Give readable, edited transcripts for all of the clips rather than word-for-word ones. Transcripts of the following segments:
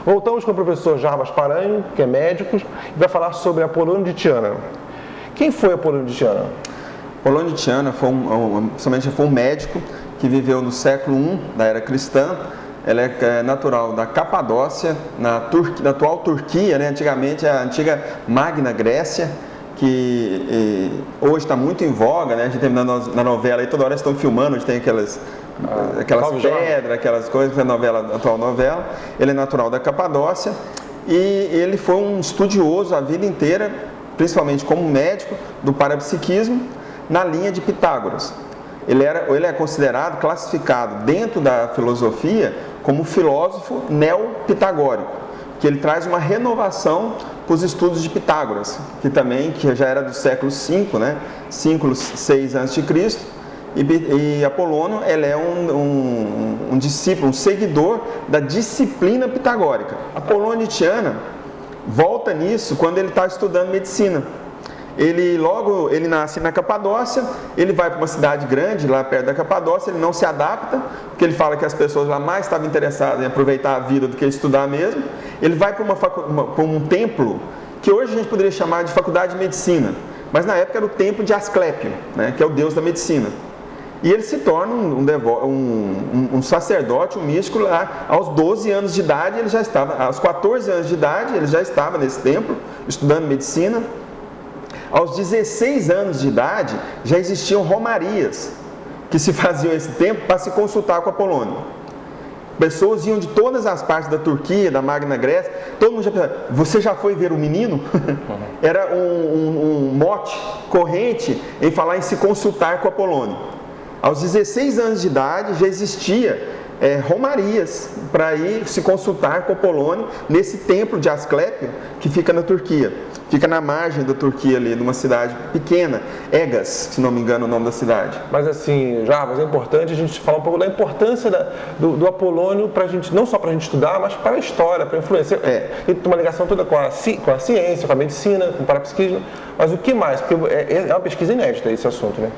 Voltamos com o professor Jarbas Paranho, que é médico, e vai falar sobre Apolônio de Tiana. Quem foi Apolônio de Tiana? Apolônio de Tiana foi um médico que viveu no século I da era cristã. Ela é natural da Capadócia, na atual Turquia, né? Antigamente a antiga Magna Grécia, que hoje está muito em voga, né? A gente tem na novela, aí toda hora estão filmando, onde tem aquelas pedras, aquelas coisas, a atual novela. Ele é natural da Capadócia e ele foi um estudioso a vida inteira, principalmente como médico, do parapsiquismo, na linha de Pitágoras. Ele é considerado, classificado dentro da filosofia como filósofo neopitagórico, que ele traz uma renovação para os estudos de Pitágoras, que já era do século V, né? Século VI a.C., e Apolônio ele é um discípulo, um seguidor da disciplina pitagórica. Apolônio de Tiana volta nisso quando ele está estudando medicina. Ele nasce na Capadócia, ele vai para uma cidade grande, lá perto da Capadócia, ele não se adapta, porque ele fala que as pessoas lá mais estavam interessadas em aproveitar a vida do que estudar mesmo. Ele vai para um templo, que hoje a gente poderia chamar de faculdade de medicina, mas na época era o templo de Asclépio, né, que é o deus da medicina. E ele se torna um sacerdote, um místico lá, aos 12 anos de idade, ele já estava, aos 14 anos de idade, ele já estava nesse templo, estudando medicina. Aos 16 anos de idade, já existiam romarias que se faziam nesse tempo para se consultar com Apolônio. Pessoas iam de todas as partes da Turquia, da Magna Grécia, todo mundo já pensava, você já foi ver o menino? Era um mote corrente em falar em se consultar com Apolônio. Aos 16 anos de idade já existia romarias para ir se consultar com Apolônio nesse templo de Asclépio que fica na Turquia. Fica na margem da Turquia ali, numa cidade pequena, Egas, se não me engano o nome da cidade. Mas assim, Jarbas, é importante a gente falar um pouco da importância do Apolônio para a gente, não só para a gente estudar, mas para a história, para a influência. Tem uma ligação toda com a ciência, com a medicina, com o parapsiquismo. Mas o que mais? Porque é uma pesquisa inédita esse assunto, né?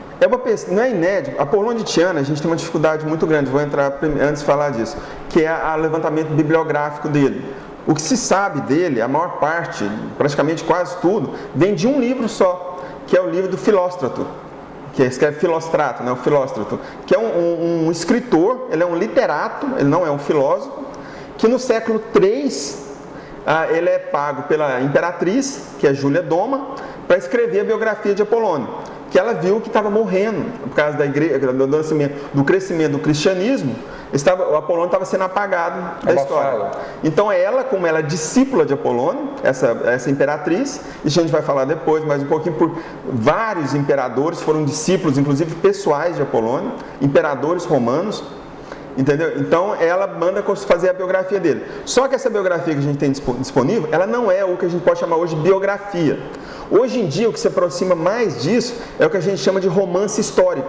Não é inédito. Apolônio de Tiana, a gente tem uma dificuldade muito grande, vou entrar antes de falar disso, que é o levantamento bibliográfico dele. O que se sabe dele, a maior parte, praticamente quase tudo, vem de um livro só, que é o livro do Filóstrato, que escreve Filóstrato, né, o Filóstrato, que é um escritor, ele é um literato, ele não é um filósofo, que no século III ele é pago pela imperatriz, que é Júlia Doma, para escrever a biografia de Apolônio, que ela viu que estava morrendo por causa do crescimento do cristianismo. O Apolônio estava sendo apagado da história. Então ela, como ela é discípula de Apolônio, essa imperatriz, isso a gente vai falar depois, mas um pouquinho, por vários imperadores foram discípulos, inclusive pessoais de Apolônio, imperadores romanos, entendeu? Então ela manda fazer a biografia dele. Só que essa biografia que a gente tem disponível, ela não é o que a gente pode chamar hoje de biografia. Hoje em dia o que se aproxima mais disso é o que a gente chama de romance histórico.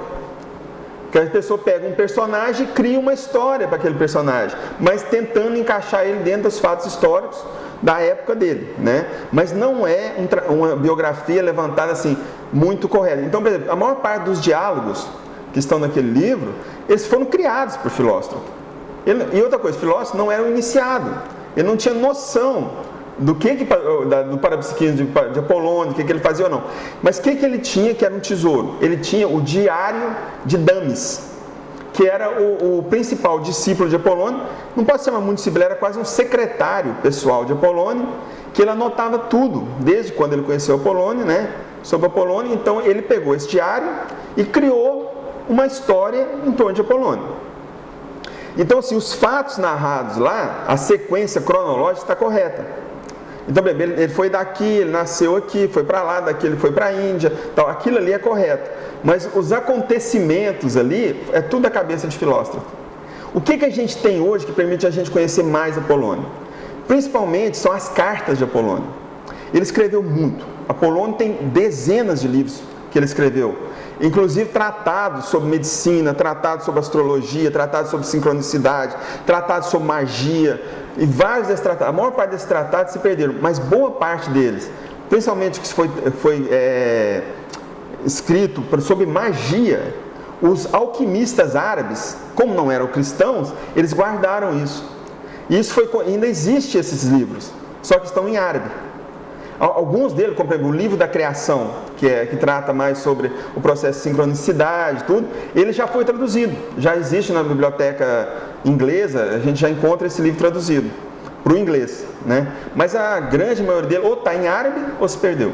Que a pessoa pega um personagem e cria uma história para aquele personagem, mas tentando encaixar ele dentro dos fatos históricos da época dele, né? Mas não é uma biografia levantada assim, muito correta. Então, por exemplo, a maior parte dos diálogos que estão naquele livro, eles foram criados por Filóstrato. E outra coisa, Filóstrato não era um iniciado, ele não tinha noção do parapsiquismo de Apolônio, o que ele fazia ou não. Mas o que ele tinha que era um tesouro? Ele tinha o diário de Damis, que era o principal discípulo de Apolônio. Não pode ser chamar muito discípulo, era quase um secretário pessoal de Apolônio, que ele anotava tudo, desde quando ele conheceu Apolônio, né, sobre Apolônio. Então ele pegou esse diário e criou uma história em torno de Apolônio. Então, assim, os fatos narrados lá, a sequência cronológica está correta. Então, ele foi daqui, ele nasceu aqui, foi para lá, daqui ele foi para a Índia, tal, aquilo ali é correto. Mas os acontecimentos ali, é tudo da cabeça de Filóstrato. O que a gente tem hoje que permite a gente conhecer mais Apolônio? Principalmente são as cartas de Apolônio. Ele escreveu muito. Apolônio tem dezenas de livros que ele escreveu. Inclusive tratados sobre medicina, tratados sobre astrologia, tratados sobre sincronicidade, tratados sobre magia, e vários desses tratados, a maior parte desses tratados se perderam, mas boa parte deles, principalmente o que foi escrito sobre magia, os alquimistas árabes, como não eram cristãos, eles guardaram isso. Isso ainda existe esses livros, só que estão em árabe. Alguns deles, como por exemplo, o livro da criação, que trata mais sobre o processo de sincronicidade, tudo, ele já foi traduzido. Já existe na biblioteca inglesa, a gente já encontra esse livro traduzido para o inglês, né? Mas a grande maioria dele ou está em árabe ou se perdeu.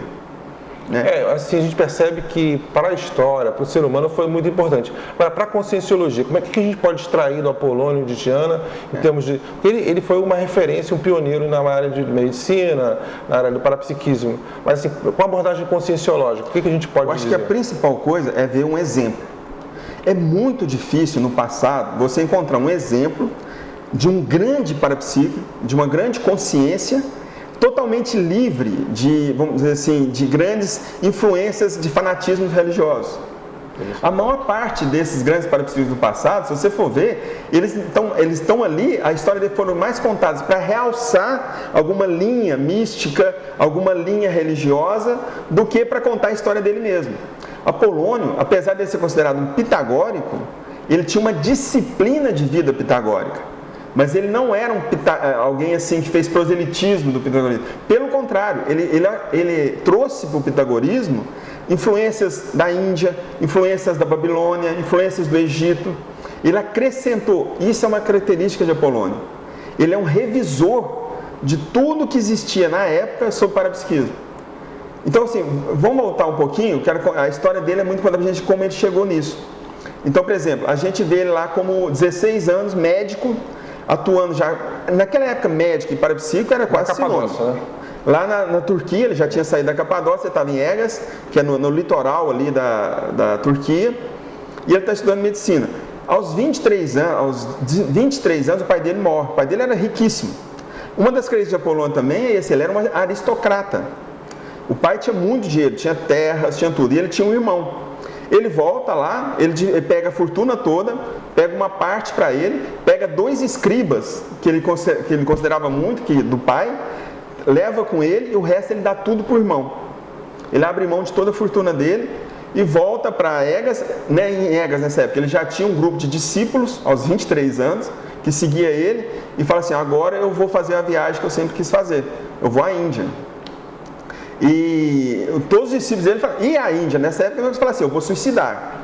Assim a gente percebe que para a história, para o ser humano foi muito importante. Agora, para a conscienciologia, como é que a gente pode extrair do Apolônio de Tiana em termos de... Ele foi uma referência, um pioneiro na área de medicina, na área do parapsiquismo. Mas assim, com a abordagem conscienciológica, o que a gente pode dizer? Eu acho que a principal coisa é ver um exemplo. É muito difícil no passado você encontrar um exemplo de um grande parapsíquico, de uma grande consciência totalmente livre de, vamos dizer assim, de grandes influências de fanatismos religiosos. A maior parte desses grandes parapsíquicos do passado, se você for ver, eles estão ali, a história deles foram mais contadas para realçar alguma linha mística, alguma linha religiosa, do que para contar a história dele mesmo. Apolônio, apesar de ser considerado um pitagórico, ele tinha uma disciplina de vida pitagórica. Mas ele não era alguém assim que fez proselitismo do pitagorismo. Pelo contrário, ele trouxe para o pitagorismo influências da Índia, influências da Babilônia, influências do Egito. Ele acrescentou, isso é uma característica de Apolônio. Ele é um revisor de tudo que existia na época sobre parapsiquismo. Então, assim, vamos voltar um pouquinho, a história dele é muito importante, como ele chegou nisso. Então, por exemplo, a gente vê ele lá como 16 anos, médico, atuando já, naquela época médico e parapsíquico era quase sinônimo. Né? Lá na Turquia, ele já tinha saído da Capadócia, estava em Egas, que é no litoral ali da Turquia, e ele está estudando medicina. Aos 23 anos, o pai dele morre. O pai dele era riquíssimo. Uma das características de Apolônio também é esse, ele era um aristocrata. O pai tinha muito dinheiro, tinha terras, tinha tudo, e ele tinha um irmão. Ele volta lá, ele pega a fortuna toda, pega uma parte para ele, pega 2 escribas, que ele considerava muito, do pai, leva com ele e o resto ele dá tudo para o irmão. Ele abre mão de toda a fortuna dele e volta para Egas, né, em Egas nessa época. Ele já tinha um grupo de discípulos, aos 23 anos, que seguia ele e fala assim, agora eu vou fazer a viagem que eu sempre quis fazer, eu vou à Índia. E todos os discípulos dele falam, e a Índia? Nessa época você fala assim, eu vou suicidar.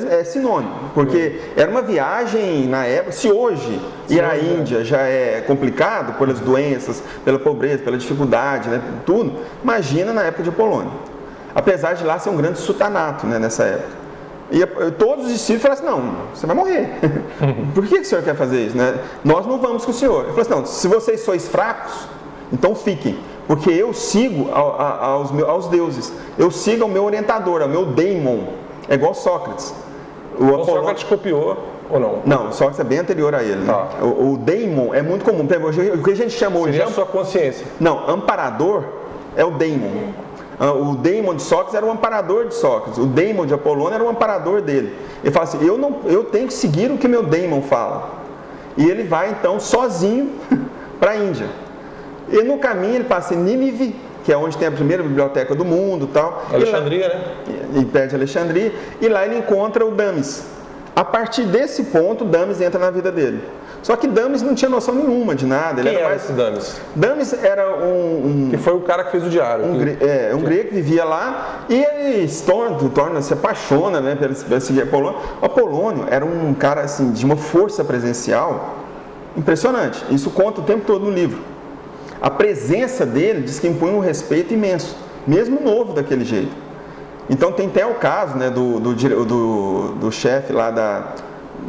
É sinônimo, porque era uma viagem na época, se hoje ir à Índia já é complicado, pelas doenças, pela pobreza, pela dificuldade, né, tudo, imagina na época de Apolônio. Apesar de lá ser um grande sultanato, né, nessa época. E todos os discípulos falaram assim, não, você vai morrer. Por que o senhor quer fazer isso? Né? Nós não vamos com o senhor. Ele falou assim, não, se vocês sois fracos, então fiquem. Porque eu sigo aos deuses, eu sigo ao meu orientador, ao meu daimon. É igual Sócrates. O Sócrates copiou ou não? Não, Sócrates é bem anterior a ele. Né? O daimon é muito comum. O que a gente chama hoje... Seria a sua consciência. Não, amparador é o daimon. O daimon de Sócrates era o amparador de Sócrates. O daimon de Apolônio era o amparador dele. Ele fala assim, eu tenho que seguir o que meu daimon fala. E ele vai então sozinho para a Índia. E no caminho ele passa em Nínive, que é onde tem a primeira biblioteca do mundo, tal. Alexandria, né? E perto de Alexandria. E lá ele encontra o Damis. A partir desse ponto, Damis entra na vida dele. Só que Damis não tinha noção nenhuma de nada. Quem era esse Damis? Damis era que foi o cara que fez o diário. Um grego que vivia lá e ele se apaixona, né, pelo seguir Apolônio. O Apolônio era um cara assim, de uma força presencial impressionante. Isso conta o tempo todo no livro. A presença dele diz que impunha um respeito imenso, mesmo novo daquele jeito. Então tem até o caso, né, do chefe lá,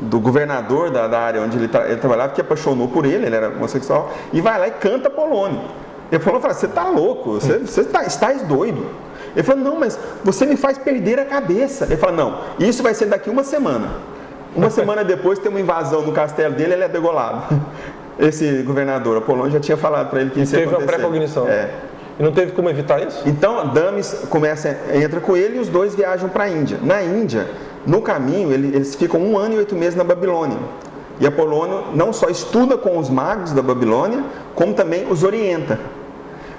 do governador da área onde ele trabalhava, que apaixonou por ele era homossexual, e vai lá e canta Apolônio. E Apolônio fala, você está louco, você estás doido. Ele falou, não, mas você me faz perder a cabeça. Ele fala, não, isso vai ser daqui uma semana. Uma semana depois tem uma invasão no castelo dele, ele é degolado. Esse governador, Apolônio, já tinha falado para ele que isso ia acontecer. Teve uma pré-cognição. E não teve como evitar isso? Então, Damis entra com ele e os dois viajam para a Índia. Na Índia, no caminho, eles ficam 1 ano e 8 meses na Babilônia. E Apolônio não só estuda com os magos da Babilônia, como também os orienta.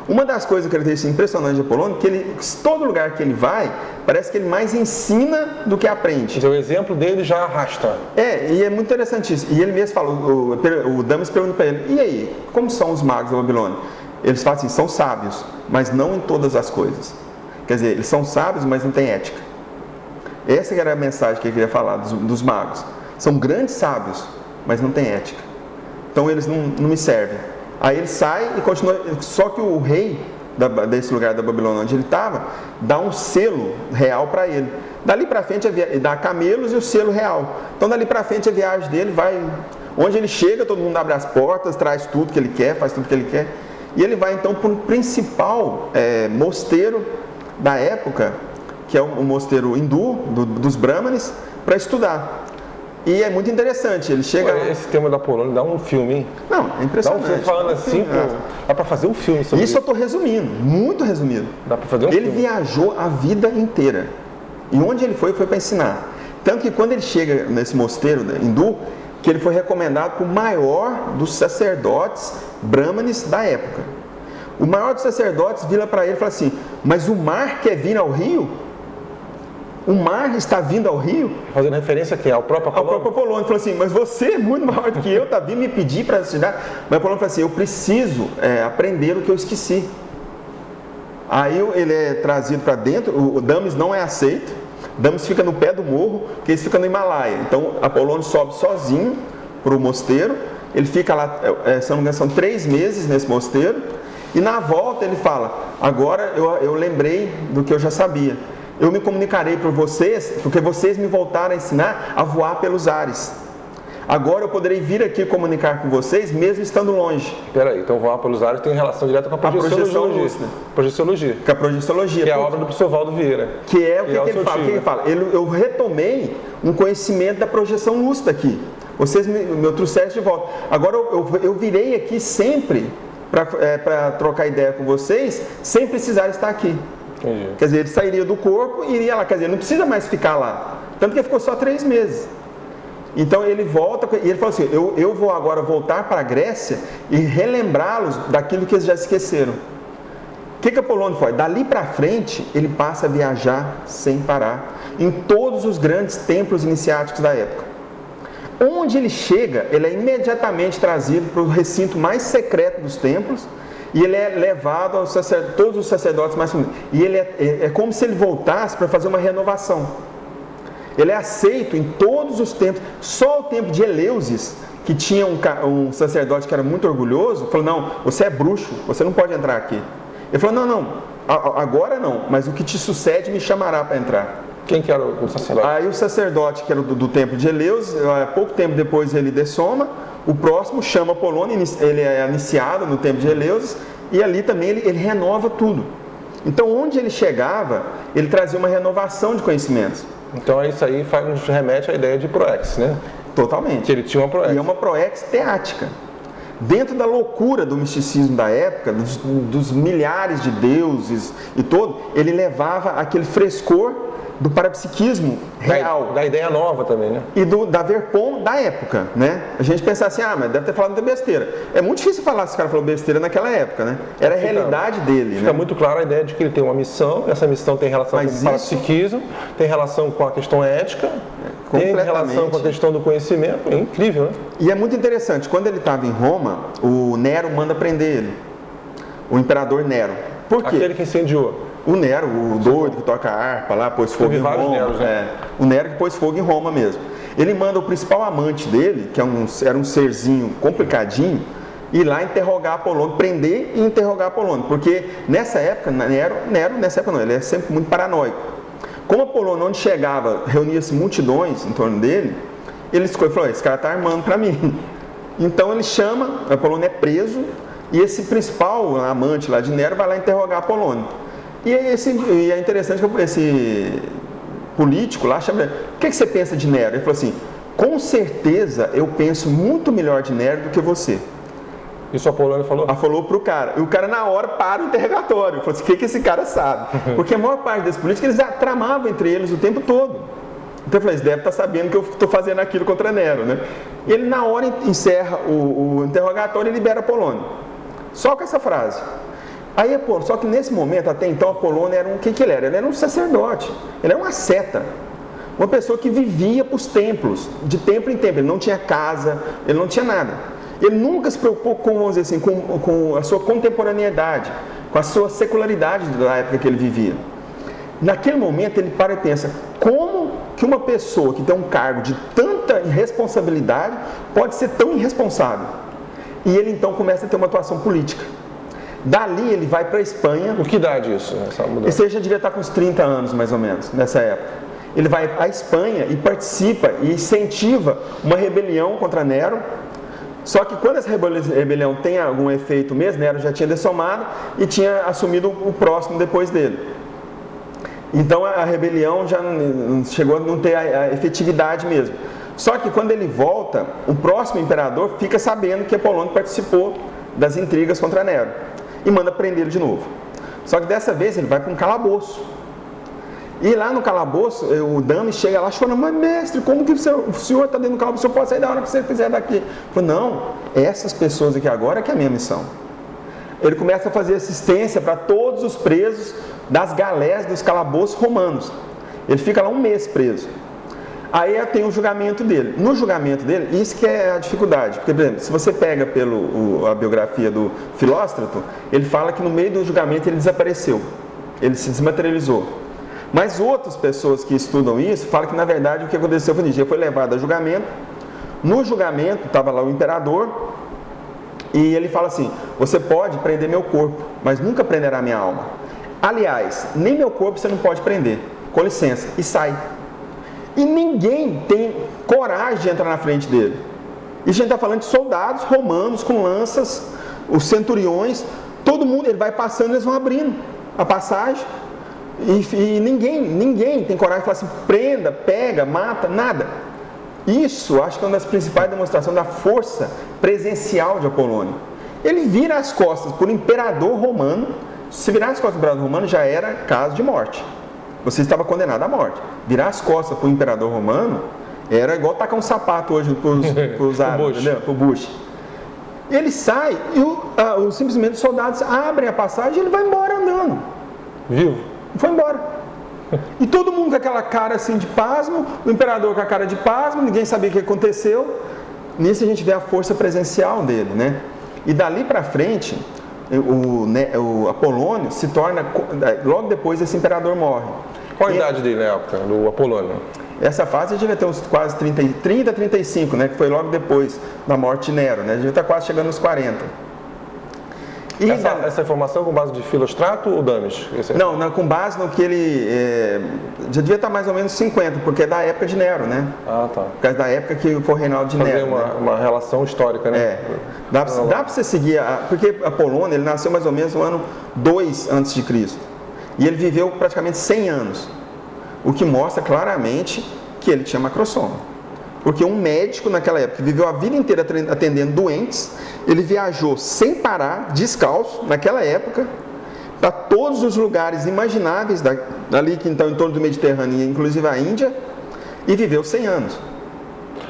Uma das coisas que ele tem impressionante de Apolônio, que ele, todo lugar que ele vai, parece que ele mais ensina do que aprende. Então, o exemplo dele já arrasta. E é muito interessante isso. E ele mesmo fala, o Damas pergunta para ele, e aí, como são os magos da Babilônia? Eles falam assim, são sábios, mas não em todas as coisas. Quer dizer, eles são sábios, mas não têm ética. Essa que era a mensagem que ele queria falar dos magos. São grandes sábios, mas não têm ética. Então eles não me servem. Aí ele sai e continua. Só que o rei desse lugar da Babilônia onde ele estava, dá um selo real para ele. Dali para frente, dá camelos e o selo real. Então dali para frente a viagem dele vai... Onde ele chega, todo mundo abre as portas, traz tudo que ele quer, faz tudo que ele quer. E ele vai então para o principal mosteiro da época, que é o mosteiro hindu, dos Brahmanes, para estudar. E é muito interessante, ele chega... Esse tema da Polônia dá um filme, hein? Não, é impressionante. Dá um filme falando assim, dá para fazer um filme sobre isso. Isso eu estou resumindo, muito resumido. Dá para fazer um filme. Ele viajou a vida inteira. E onde ele foi para ensinar. Tanto que quando ele chega nesse mosteiro hindu, que ele foi recomendado para o maior dos sacerdotes brahmanes da época. O maior dos sacerdotes vira para ele e fala assim, mas o mar quer vir ao rio? O mar está vindo ao rio? Fazendo referência aqui ao próprio Apolônio. Ao próprio Apolônio. Ele falou assim, mas você é muito maior do que eu, está vindo me pedir para estudar. Mas o Apolônio falou assim, eu preciso aprender o que eu esqueci. Aí ele é trazido para dentro, o Damis não é aceito. Damis fica no pé do morro, que eles ficam no Himalaia. Então Apolônio sobe sozinho para o mosteiro. Ele fica lá, se não me engano, são 3 meses nesse mosteiro. E na volta ele fala, agora eu lembrei do que eu já sabia. Eu me comunicarei para vocês, porque vocês me voltaram a ensinar a voar pelos ares. Agora eu poderei vir aqui comunicar com vocês, mesmo estando longe. Peraí, então voar pelos ares tem relação direta com a projeciologia. Projeciologia. Com a projeciologia. Que é a obra do professor Valdo Vieira. Que é o que ele fala. O que ele fala? Eu retomei um conhecimento da projeção lúcida aqui. Vocês me trouxeram de volta. Agora eu virei aqui sempre para trocar ideia com vocês, sem precisar estar aqui. Entendi. Quer dizer, ele sairia do corpo e iria lá. Quer dizer, não precisa mais ficar lá. Tanto que ele ficou só 3 meses. Então ele volta e ele falou assim, eu vou agora voltar para a Grécia e relembrá-los daquilo que eles já esqueceram. O que Apolônio foi? Dali para frente, ele passa a viajar sem parar em todos os grandes templos iniciáticos da época. Onde ele chega, ele é imediatamente trazido para o recinto mais secreto dos templos e ele é levado aos todos os sacerdotes mais famosos. E ele é como se ele voltasse para fazer uma renovação. Ele é aceito em todos os tempos. Só o tempo de Eleusis, que tinha um sacerdote que era muito orgulhoso, falou, não, você é bruxo, você não pode entrar aqui. Ele falou, não, agora não, mas o que te sucede me chamará para entrar. Quem que era o sacerdote? Aí o sacerdote, que era do templo de Eleusis, pouco tempo depois ele dessoma, o próximo chama Apolônio, ele é iniciado no templo de Eleusis, e ali também ele renova tudo. Então onde ele chegava, ele trazia uma renovação de conhecimentos. Então isso aí nos remete à ideia de proex, né? Totalmente. Que ele tinha uma proex. E é uma proex teática. Dentro da loucura do misticismo da época, dos milhares de deuses e todo, ele levava aquele frescor do parapsiquismo real. Da ideia nova também, né? E da Verpom da época, né? A gente pensa assim, mas deve ter falado muita besteira. É muito difícil falar se o cara falou besteira naquela época, né? Era a realidade dele, Fica muito clara a ideia de que ele tem uma missão, essa missão tem relação com o parapsiquismo, tem relação com a questão ética, tem relação com a questão do conhecimento. É incrível, né? E é muito interessante, quando ele estava em Roma, o Nero manda prender ele. O imperador Nero. Por quê? Aquele que incendiou. O Nero, o doido que toca harpa lá, pôs fogo em Roma. Neros, né? O Nero que pôs fogo em Roma mesmo. Ele manda o principal amante dele, que era um serzinho complicadinho, ir lá interrogar Apolônio, prender e interrogar Apolônio. Porque nessa época, Nero, nessa época não, ele é sempre muito paranoico. Como Apolônio, onde chegava, reunia-se multidões em torno dele, ele falou, esse cara está armando para mim. Então ele chama, Apolônio é preso, e esse principal amante lá de Nero vai lá interrogar Apolônio. E é interessante que esse político lá chama, o que você pensa de Nero? Ele falou assim, com certeza eu penso muito melhor de Nero do que você. Isso o Apolônio falou? Falou pro cara. E o cara na hora para o interrogatório. Falou assim, o que esse cara sabe? Porque a maior parte desses políticos, eles tramavam entre eles o tempo todo. Então eu falei, eles devem estar sabendo que eu estou fazendo aquilo contra Nero, né? Ele na hora encerra o interrogatório e libera Apolônio. Só com essa frase. Aí, só que nesse momento, até então, Apolônio era o que ele era? Ele era um sacerdote, ele era uma seta. Uma pessoa que vivia para os templos, de templo em templo. Ele não tinha casa, ele não tinha nada. Ele nunca se preocupou com, vamos dizer assim, com a sua contemporaneidade, com a sua secularidade da época que ele vivia. Naquele momento ele para e pensa, como que uma pessoa que tem um cargo de tanta responsabilidade pode ser tão irresponsável? E ele então começa a ter uma atuação política. Dali ele vai para a Espanha. O que idade isso, essa mudança? Ele já devia estar com uns 30 anos mais ou menos, nessa época. Ele vai à Espanha e participa e incentiva uma rebelião contra Nero. Só que quando essa rebelião tem algum efeito mesmo, Nero já tinha dessomado e tinha assumido o próximo depois dele. Então a rebelião já chegou a não ter a efetividade mesmo. Só que quando ele volta, o próximo imperador fica sabendo que Apolônio participou das intrigas contra Nero e manda prendê-lo de novo. Só que dessa vez ele vai para um calabouço. E lá no calabouço, o Dames chega lá chorando, mas mestre, como que o senhor está dentro do calabouço? O senhor pode sair da hora que você quiser daqui. Ele falou, não, essas pessoas aqui agora que é a minha missão. Ele começa a fazer assistência para todos os presos das galés dos calabouços romanos. Ele fica lá um mês preso. Aí tem o julgamento dele. No julgamento dele, isso que é a dificuldade. Porque, por exemplo, se você pega a biografia do Filóstrato, ele fala que no meio do julgamento ele desapareceu. Ele se desmaterializou. Mas outras pessoas que estudam isso falam que, na verdade, o que aconteceu foi que ele foi levado a julgamento. No julgamento, estava lá o imperador, e ele fala assim, você pode prender meu corpo, mas nunca prenderá minha alma. Aliás, nem meu corpo você não pode prender. Com licença. E sai. E ninguém tem coragem de entrar na frente dele. E a gente está falando de soldados romanos com lanças, os centuriões, todo mundo, ele vai passando, eles vão abrindo a passagem. E ninguém tem coragem de falar assim, prenda, pega, mata, nada. Isso, acho que é uma das principais demonstrações da força presencial de Apolônio. Ele vira as costas para o imperador romano. Se virar as costas para o imperador romano, já era caso de morte. Você estava condenado à morte. Virar as costas para o imperador romano era igual tacar um sapato hoje para os árabes, entendeu? Para o Bush. Ele sai e simplesmente os soldados abrem a passagem e ele vai embora andando. Vivo? Foi embora. E todo mundo com aquela cara assim de pasmo, o imperador com a cara de pasmo, ninguém sabia o que aconteceu. Nisso a gente vê a força presencial dele, né? E dali para frente, o Apolônio se torna, logo depois esse imperador morre. Qual a idade dele na época, do Apolônio? Essa fase devia ter uns quase 30, 35, né? Que foi logo depois da morte de Nero, né? Devia estar quase chegando nos 40. E essa informação com base de Filóstrato ou Dames? Não, com base no que ele... já devia estar mais ou menos 50, porque é da época de Nero, né? Ah, tá. Por causa da época que foi o reinado de Nero. Fazer uma relação histórica, né? Dá para você seguir... Porque Apolônio, ele nasceu mais ou menos no ano 2 a.C. E ele viveu praticamente 100 anos. O que mostra claramente que ele tinha macrosoma. Porque um médico naquela época, que viveu a vida inteira atendendo doentes, ele viajou sem parar, descalço, naquela época, para todos os lugares imagináveis, ali que então em torno do Mediterrâneo, inclusive a Índia, e viveu 100 anos.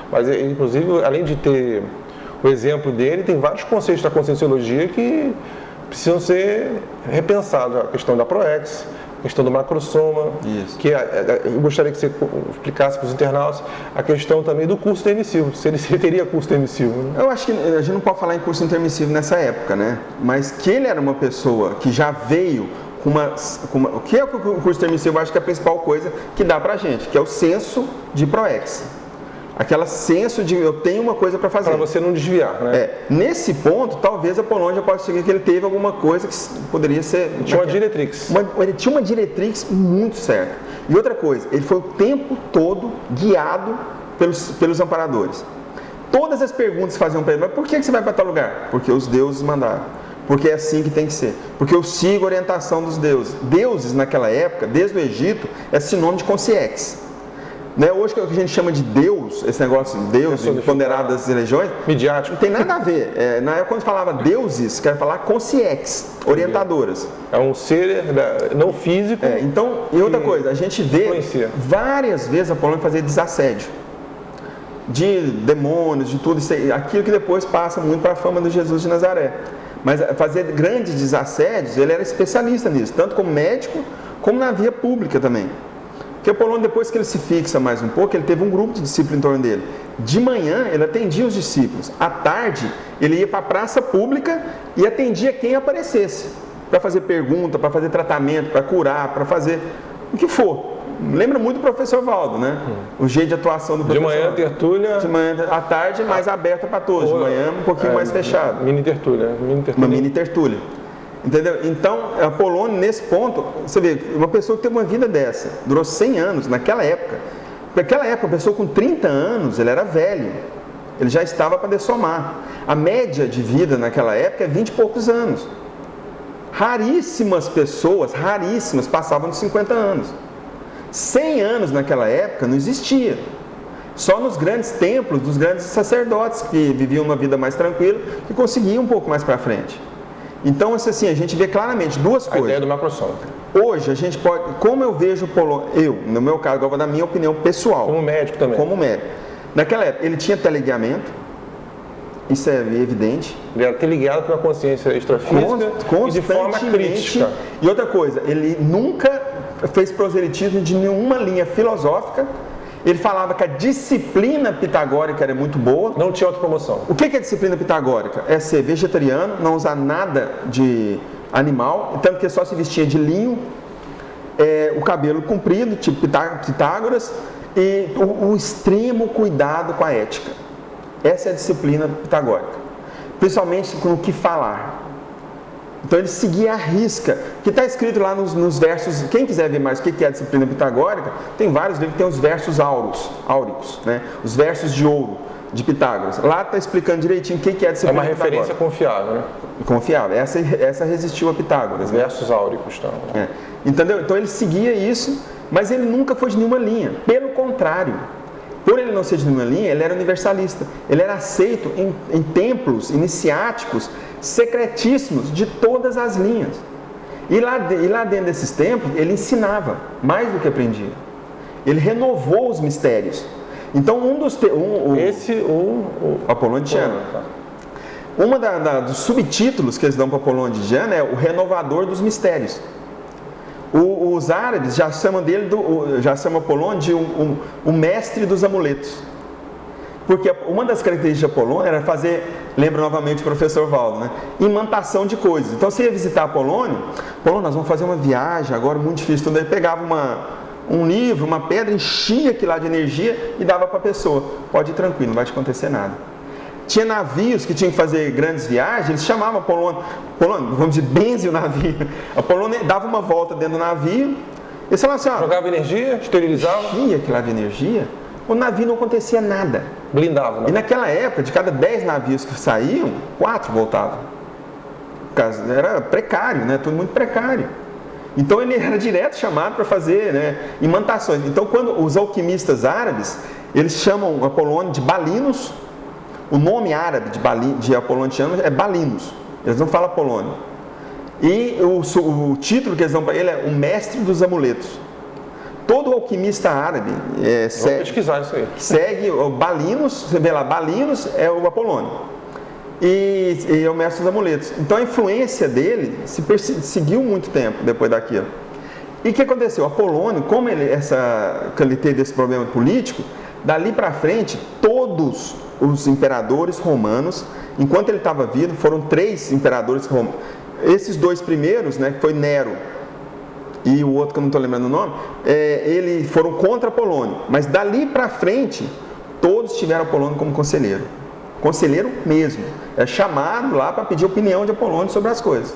Mas, inclusive, além de ter o exemplo dele, tem vários conceitos da Conscienciologia que precisam ser repensados. A questão da Proex, a questão do macrosoma, que eu gostaria que você explicasse para os internautas a questão também do curso intermissivo, se ele teria curso intermissivo. Né? Eu acho que a gente não pode falar em curso intermissivo nessa época, né? Mas que ele era uma pessoa que já veio com o que é o curso intermissivo? Eu acho que é a principal coisa que dá para a gente, que é o senso de Proex. Aquela senso de eu tenho uma coisa para fazer. Para você não desviar, né? Nesse ponto, talvez Apolônio já possa seguir que ele teve alguma coisa que poderia ser... Tinha uma diretrix. Ele tinha uma diretrix muito certa. E outra coisa, ele foi o tempo todo guiado pelos amparadores. Todas as perguntas que faziam para ele, mas por que você vai para tal lugar? Porque os deuses mandaram. Porque é assim que tem que ser. Porque eu sigo a orientação dos deuses. Deuses, naquela época, desde o Egito, é sinônimo de consciex. Né? Hoje, o que a gente chama de Deus, esse negócio de Deus, ponderado das religiões, midiático, não tem nada a ver. Na época, quando falava deuses, quer falar consciex, orientadoras. É um ser não físico. Então, e outra coisa, a gente vê várias vezes Apolônio fazer desassédio de demônios, de tudo isso aí, aquilo que depois passa muito para a fama do Jesus de Nazaré. Mas fazer grandes desassédios, ele era especialista nisso, tanto como médico, como na via pública também. Porque Apolônio, depois que ele se fixa mais um pouco, ele teve um grupo de discípulos em torno dele. De manhã, ele atendia os discípulos. À tarde, ele ia para a praça pública e atendia quem aparecesse. Para fazer pergunta, para fazer tratamento, para curar, para fazer o que for. Lembra muito do professor Valdo, né? O jeito de atuação do professor. De manhã, tertúlia. De manhã, à tarde, mais aberta para todos. De manhã, um pouquinho mais fechado. Mini tertúlia. Uma mini tertúlia. Entendeu? Então, Apolônio, nesse ponto, você vê, uma pessoa que teve uma vida dessa, durou 100 anos, naquela época. Naquela época, uma pessoa com 30 anos, ele era velho. Ele já estava para dessomar. A média de vida naquela época é 20 e poucos anos. Raríssimas pessoas, raríssimas, passavam de 50 anos. 100 anos naquela época não existia. Só nos grandes templos, dos grandes sacerdotes que viviam uma vida mais tranquila, que conseguiam um pouco mais para frente. Então, assim, a gente vê claramente duas coisas. A ideia do macrosom. Hoje, a gente pode, como eu vejo eu, no meu caso, agora vou dar minha opinião pessoal. Como médico também. Como médico. Naquela época, ele tinha teleguiamento, isso é evidente. Ele era teleguiado por uma consciência extrafísica e de forma crítica. E outra coisa, ele nunca fez proselitismo de nenhuma linha filosófica. Ele falava que a disciplina pitagórica era muito boa. Não tinha autopromoção. O que é a disciplina pitagórica? É ser vegetariano, não usar nada de animal, tanto que só se vestia de linho, o cabelo comprido, tipo Pitágoras, e o extremo cuidado com a ética. Essa é a disciplina pitagórica. Principalmente com o que falar. Então ele seguia a risca, que está escrito lá nos versos. Quem quiser ver mais o que é a disciplina pitagórica, tem vários livros que tem os versos áuricos, né? Os versos de ouro de Pitágoras. Lá está explicando direitinho o que é a disciplina pitagórica. É uma referência confiável, né? Confiável. Essa resistiu a Pitágoras. Os versos áuricos estão. Entendeu? Então ele seguia isso, mas ele nunca foi de nenhuma linha. Pelo contrário, por ele não ser de nenhuma linha, ele era universalista. Ele era aceito em templos iniciáticos secretíssimos de todas as linhas. E lá dentro desses templos, ele ensinava mais do que aprendia. Ele renovou os mistérios. Então, o Apolônio de Tiana. Dos subtítulos que eles dão para Apolônio de Tiana é o renovador dos mistérios. Os árabes já chamam Apolônio de o mestre dos amuletos. Porque uma das características de Apolônio era fazer, lembra novamente o professor Valdo, né? Imantação de coisas. Então você ia visitar Apolônio, nós vamos fazer uma viagem agora muito difícil. Então ele pegava um livro, uma pedra, enchia aquilo lá de energia e dava para a pessoa. Pode ir tranquilo, não vai te acontecer nada. Tinha navios que tinham que fazer grandes viagens, eles chamavam Apolônio, vamos dizer, benze o navio. Apolônio dava uma volta dentro do navio, eles falavam assim, jogava energia, esterilizava. Enchia aquilo lá de energia, o navio não acontecia nada. Blindava, né? E naquela época, de cada 10 navios que saíam, 4 voltavam. Era precário, né? Tudo muito precário. Então ele era direto chamado para fazer, né, imantações. Então quando os alquimistas árabes, eles chamam Apolônio de Balinos. O nome árabe de Apolônio é Balinos. Eles não falam Apolônio. E o título que eles dão para ele é o mestre dos amuletos. Todo alquimista árabe segue o Balinos, você vê lá, Balinos é o Apolônio. E é o mestre dos amuletos. Então a influência dele seguiu muito tempo depois daquilo. E o que aconteceu? Apolônio, como ele teve esse problema político, dali para frente, todos os imperadores romanos, enquanto ele estava vivo, foram 3 imperadores romanos. Esses 2 primeiros, né, que foi Nero e o outro que eu não estou lembrando o nome, eles foram contra Apolônio. Mas dali para frente, todos tiveram Apolônio como conselheiro. Conselheiro mesmo. É chamado lá para pedir opinião de Apolônio sobre as coisas.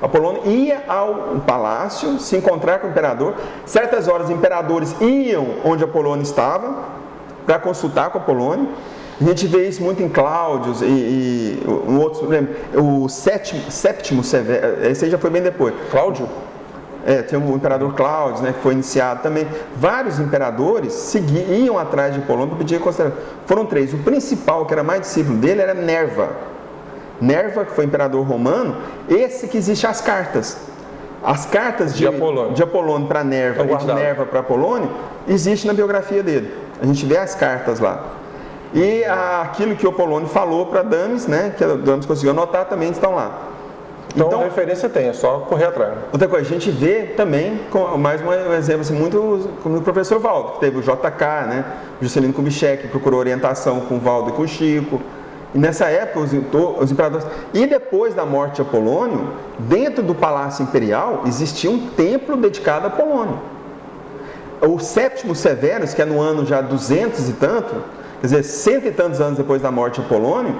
Apolônio ia ao palácio se encontrar com o imperador. Certas horas, imperadores iam onde Apolônio estava para consultar com Apolônio. A gente vê isso muito em Cláudios e um outro, o sétimo Severo, esse aí já foi bem depois. Cláudio? Tem o imperador Cláudio, né, que foi iniciado também. Vários imperadores iam atrás de Apolônio para pedir consideração. Foram 3. O principal, que era mais discípulo dele, era Nerva. Nerva, que foi imperador romano, esse que existe as cartas. As cartas de Apolônio para Nerva e de Nerva para Apolônio, existe na biografia dele. A gente vê as cartas lá. E aquilo que o Apolônio falou para Dames, né, que a Dames conseguiu anotar, também estão lá. Então, a referência tem, é só correr atrás. Outra coisa, a gente vê também, mais um exemplo assim, muito como o professor Valdo, que teve o JK, né? Juscelino Kubitschek procurou orientação com o Valdo e com o Chico. E nessa época, os imperadores... E depois da morte de Apolônio, dentro do Palácio Imperial, existia um templo dedicado a Apolônio. O Sétimo Severus, que é no ano já 200 e tanto, quer dizer, 100 e tantos anos depois da morte de Apolônio,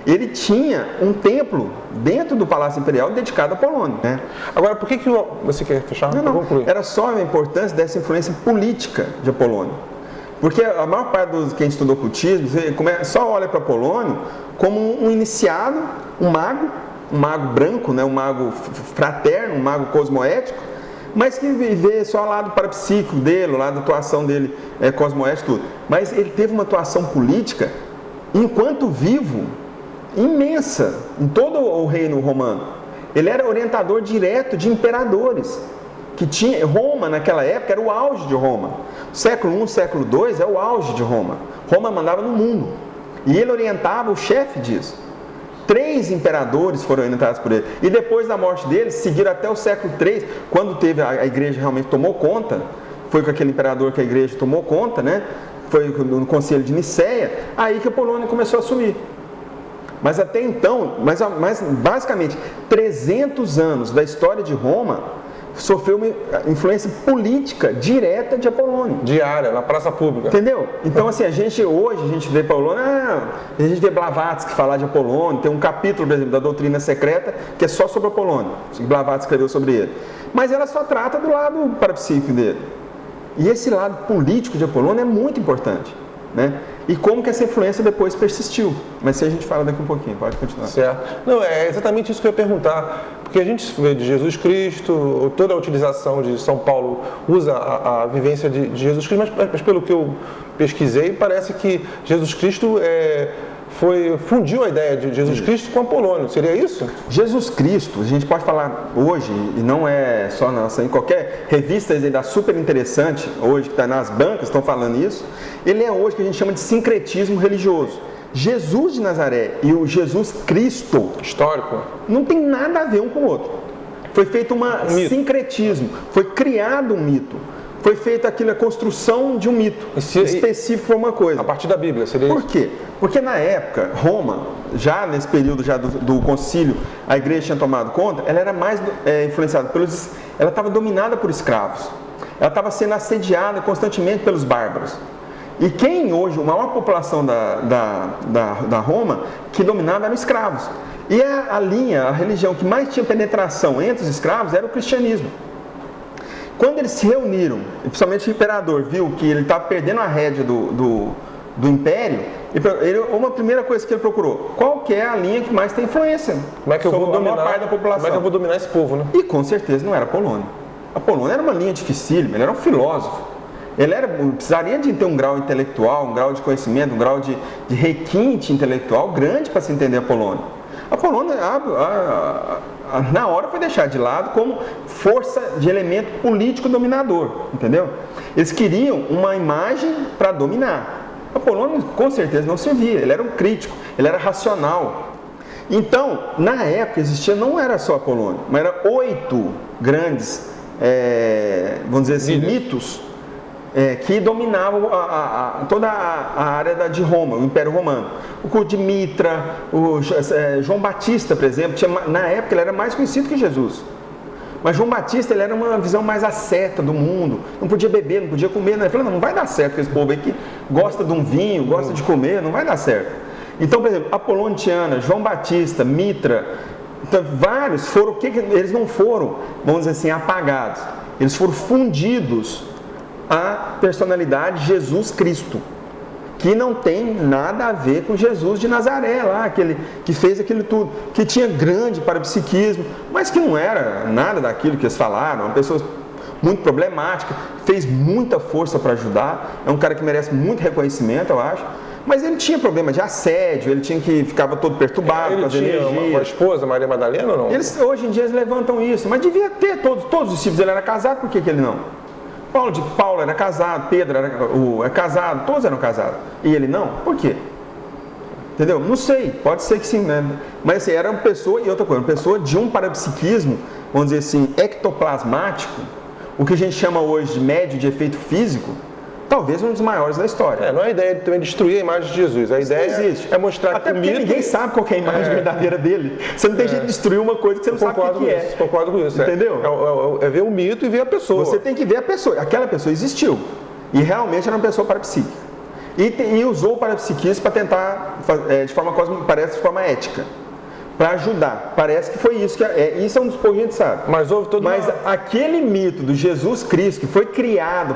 ele tinha um templo dentro do Palácio Imperial dedicado a Apolônio. Né? Agora, por que você quer fechar? Não. Era só a importância dessa influência política de Apolônio. Porque a maior parte dos que estudou ocultismo só olha para Apolônio como um iniciado, um mago branco, né? Um mago fraterno, um mago cosmoético, mas que vê só o lado parapsíquico dele, o lado da atuação dele cosmoética, tudo. Mas ele teve uma atuação política, enquanto vivo, imensa em todo o reino romano. Ele era orientador direto de imperadores. Que tinha, Roma naquela época era o auge de Roma. Século I, século II é o auge de Roma. Roma mandava no mundo. E ele orientava o chefe disso. 3 imperadores foram orientados por ele. E depois da morte dele, seguiram até o século III, quando teve a igreja realmente tomou conta. Foi com aquele imperador que a igreja tomou conta, né? Foi no concílio de Nicéia, aí que Apolônio começou a assumir. Mas até então, mas basicamente 300 anos da história de Roma sofreu uma influência política direta de Apolônio. Diária, na praça pública. Entendeu? Então, assim, hoje a gente vê Apolônio, a gente vê Blavatsky falar de Apolônio, tem um capítulo, por exemplo, da doutrina secreta, que é só sobre Apolônio, Blavatsky escreveu sobre ele. Mas ela só trata do lado parapsíquico dele. E esse lado político de Apolônio é muito importante, né? E como que essa influência depois persistiu. Mas se a gente fala daqui um pouquinho, pode continuar. Certo. Não, é exatamente isso que eu ia perguntar. Porque a gente vê de Jesus Cristo, toda a utilização de São Paulo usa a vivência de Jesus Cristo, mas pelo que eu pesquisei, parece que Jesus Cristo fundiu a ideia de Jesus Cristo com Apolônio. Seria isso? Jesus Cristo, a gente pode falar hoje, e não é só nossa, em qualquer revista da super interessante, hoje que está nas bancas, estão falando isso, ele é hoje que a gente chama de sincretismo religioso. Jesus de Nazaré e o Jesus Cristo histórico não tem nada a ver um com o outro. Foi feito sincretismo, foi criado um mito. Foi feita a construção de um mito específico para uma coisa. A partir da Bíblia, seria isso? Por quê? Porque na época, Roma, já nesse período já do concílio, a igreja tinha tomado conta, ela era mais influenciada ela estava dominada por escravos. Ela estava sendo assediada constantemente pelos bárbaros. E quem hoje, a maior população da Roma, que dominava eram escravos. E a religião que mais tinha penetração entre os escravos era o cristianismo. Quando eles se reuniram, principalmente o imperador viu que ele estava perdendo a rédea do império, uma primeira coisa que ele procurou, qual que é a linha que mais tem influência sobre a maior parte da população? Como é que eu vou dominar esse povo, né? E com certeza não era Apolônio. Apolônio era uma linha dificílima, ele era um filósofo. Ele precisaria de ter um grau intelectual, um grau de conhecimento, um grau de requinte intelectual grande para se entender Apolônio. Apolônio, na hora, foi deixado de lado como força de elemento político dominador, entendeu? Eles queriam uma imagem para dominar. Apolônio, com certeza, não servia. Ele era um crítico, ele era racional. Então, na época, existia, não era só Apolônio, mas eram 8 grandes, vamos dizer assim, mitos que dominavam toda a área de Roma, o Império Romano. O culto de Mitra, João Batista, por exemplo, na época ele era mais conhecido que Jesus. Mas João Batista ele era uma visão mais asceta do mundo, não podia beber, não podia comer. Ele falou, não vai dar certo com esse povo aí que gosta de um vinho, gosta de comer, não vai dar certo. Então, por exemplo, Apolônio de Tiana, João Batista, Mitra, então, vários foram, eles não foram, vamos dizer assim, apagados, eles foram fundidos à personalidade de Jesus Cristo, que não tem nada a ver com Jesus de Nazaré lá, aquele que fez aquilo tudo, que tinha grande parapsiquismo, mas que não era nada daquilo que eles falaram, uma pessoa muito problemática, fez muita força para ajudar, é um cara que merece muito reconhecimento, eu acho, mas ele tinha problema de assédio, ele ficava todo perturbado com as energias. Ele tinha uma esposa, Maria Madalena ou não? Hoje em dia eles levantam isso, mas devia ter, todos os discípulos, ele era casado, por que ele não? Paulo era casado, Pedro era casado, todos eram casados. E ele não? Por quê? Entendeu? Não sei, pode ser que sim, né? Mas assim, era uma pessoa, e outra coisa, uma pessoa de um parapsiquismo, vamos dizer assim, ectoplasmático, o que a gente chama hoje de médio de efeito físico, talvez um dos maiores da história. Não é a ideia de também destruir a imagem de Jesus, a ideia é mostrar até que o porque mito... ninguém sabe qual é a imagem verdadeira dele. Você não tem jeito de destruir uma coisa que você não sabe o que é. Concordo com isso. Entendeu? É ver o mito e ver a pessoa. Você tem que ver a pessoa. Aquela pessoa existiu. E realmente era uma pessoa parapsíquica. E usou o parapsiquismo para tentar, de forma quase, parece de forma ética, para ajudar. Parece que foi isso. Isso é um dos poucos que a gente sabe. Mas houve todo aquele mito do Jesus Cristo, que foi criado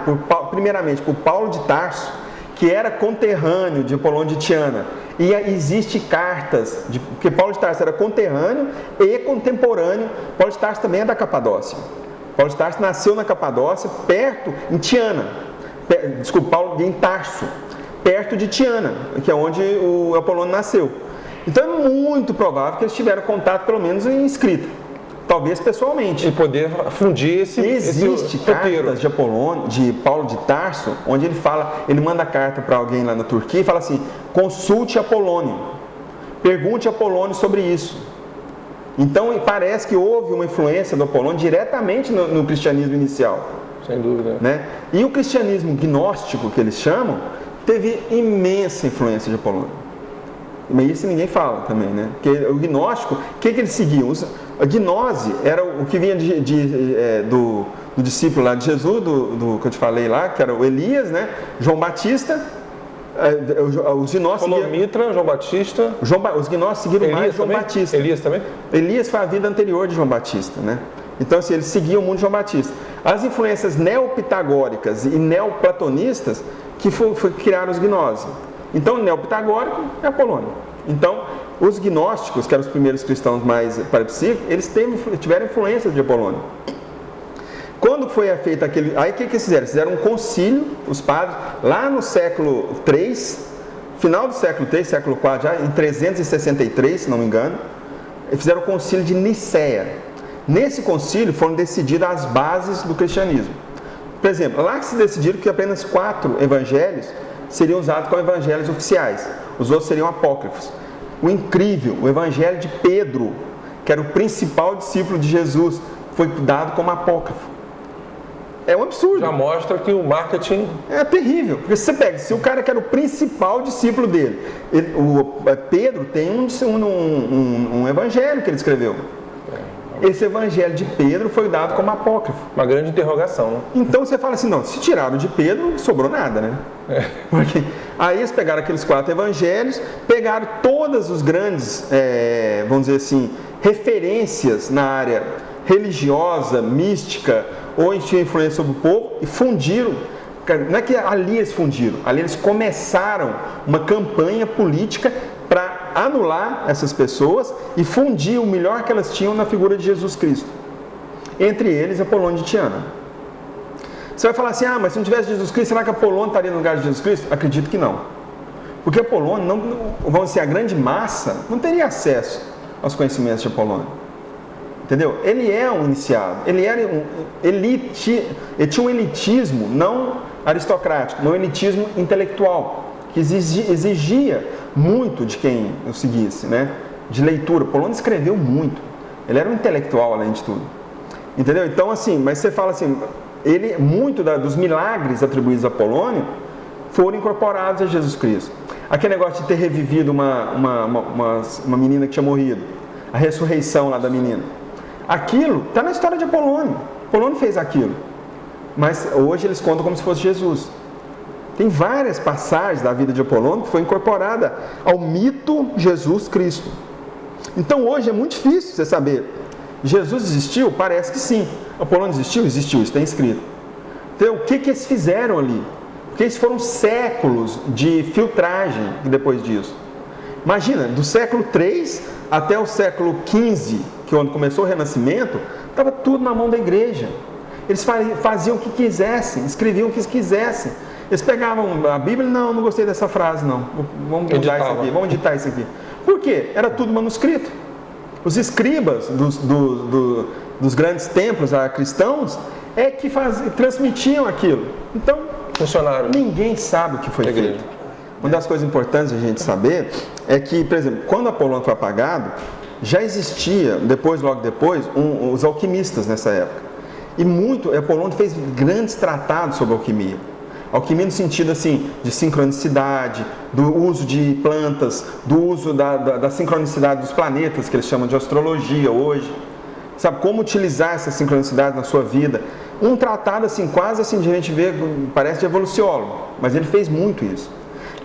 primeiramente por Paulo de Tarso, que era conterrâneo de Apolônio de Tiana, e existe cartas, porque Paulo de Tarso era conterrâneo e contemporâneo. Paulo de Tarso também é da Capadócia. Paulo de Tarso nasceu na Capadócia, em Tiana. Paulo em Tarso, perto de Tiana, que é onde o Apolônio nasceu. Então é muito provável que eles tiveram contato, pelo menos em escrita, talvez pessoalmente. E poder fundir Existe cartas de Paulo de Tarso, onde ele manda carta para alguém lá na Turquia e fala assim: consulte Apolônio, pergunte a Apolônio sobre isso. Então parece que houve uma influência do Apolônio diretamente no cristianismo inicial. Sem dúvida. Né? E o cristianismo gnóstico, que eles chamam, teve imensa influência de Apolônio. Mas isso ninguém fala também, né? Porque o gnóstico, o que eles seguiam? A gnose era o que vinha do discípulo lá de Jesus, do que eu te falei lá, que era o Elias, né? João Batista. Os gnósticos falou Mitra, João Batista. Os gnósticos seguiram Elias mais João também? Batista. Elias também? Elias foi a vida anterior de João Batista, né? Então, assim, eles seguiam o mundo de João Batista. As influências neopitagóricas e neoplatonistas que criaram os gnoses. Então, neopitagórico é Apolônio. Então, os gnósticos, que eram os primeiros cristãos mais parapsíquicos, eles tiveram influência de Apolônio. Quando foi feito aquele... Aí o que eles fizeram? Fizeram um concílio, os padres, lá no século III, final do século III, século IV, já em 363, se não me engano, eles fizeram o concílio de Nicéia. Nesse concílio foram decididas as bases do cristianismo. Por exemplo, lá que se decidiram que apenas 4 evangelhos seriam usados como evangelhos oficiais. Os outros seriam apócrifos. O incrível, o evangelho de Pedro, que era o principal discípulo de Jesus, foi dado como apócrifo. É um absurdo. Já mostra que o marketing... É terrível. Porque se você pega, se o cara que era o principal discípulo dele, Pedro tem um evangelho que ele escreveu. Esse evangelho de Pedro foi dado como apócrifo. Uma grande interrogação. Então você fala assim, não, se tiraram de Pedro, não sobrou nada, né? Porque aí eles pegaram aqueles 4 evangelhos, pegaram todas os grandes, vamos dizer assim, referências na área religiosa, mística, ou tinha influência sobre o povo, e fundiram. Não é que ali eles fundiram, ali eles começaram uma campanha política para anular essas pessoas e fundir o melhor que elas tinham na figura de Jesus Cristo. Entre eles, Apolônio de Tiana. Você vai falar assim, mas se não tivesse Jesus Cristo, será que Apolônio estaria no lugar de Jesus Cristo? Acredito que não. Porque Apolônio, vamos dizer, a grande massa não teria acesso aos conhecimentos de Apolônio. Entendeu? Ele é um iniciado, ele tinha um elitismo não aristocrático, mas um elitismo intelectual, que exigia muito de quem o seguisse, né? De leitura. Apolônio escreveu muito. Ele era um intelectual, além de tudo. Entendeu? Então, assim, mas você fala assim, muito dos milagres atribuídos a Apolônio foram incorporados a Jesus Cristo. Aquele negócio de ter revivido uma menina que tinha morrido, a ressurreição lá da menina. Aquilo está na história de Apolônio. Apolônio fez aquilo. Mas hoje eles contam como se fosse Jesus. Tem várias passagens da vida de Apolônio que foi incorporada ao mito Jesus Cristo. Então hoje é muito difícil você saber. Jesus existiu? Parece que sim. Apolônio existiu? Existiu, isso está escrito. Então o que eles fizeram ali? Porque eles foram séculos de filtragem depois disso. Imagina, do século III até o século XV, que é onde começou o Renascimento, estava tudo na mão da igreja. Eles faziam o que quisessem, escreviam o que quisessem. Eles pegavam a Bíblia e não gostei dessa frase, não. Vamos mudar isso aqui, vamos editar isso aqui. Por quê? Era tudo manuscrito. Os escribas dos grandes templos cristãos é que transmitiam aquilo. Então, funcionaram. Ninguém sabe o que foi feito. Uma das coisas importantes a gente saber é que, por exemplo, quando Apolônio foi apagado, já existia, logo depois, os alquimistas nessa época. E Apolônio fez grandes tratados sobre alquimia. Alquimia no sentido assim, de sincronicidade, do uso de plantas, do uso da sincronicidade dos planetas, que eles chamam de astrologia hoje. Sabe, como utilizar essa sincronicidade na sua vida. Um tratado assim, quase assim, de a gente vê, parece de evoluciólogo, mas ele fez muito isso.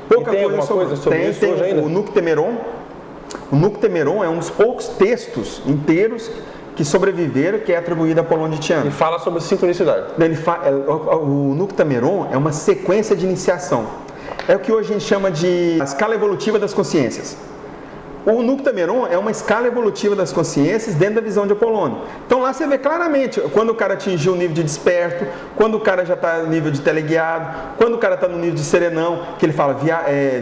Pouca coisa sobre isso hoje ainda? O Nuctemeron. O Nuctemeron é um dos poucos textos inteiros que sobreviveram, que é atribuído a Apolônio de Tiana. E fala sobre sincronicidade. O Nuctemeron é uma sequência de iniciação. É o que hoje a gente chama de escala evolutiva das consciências. O Nuctemeron é uma escala evolutiva das consciências dentro da visão de Apolônio. Então lá você vê claramente quando o cara atingiu o nível de desperto, quando o cara já está no nível de teleguiado, quando o cara está no nível de serenão, que ele fala,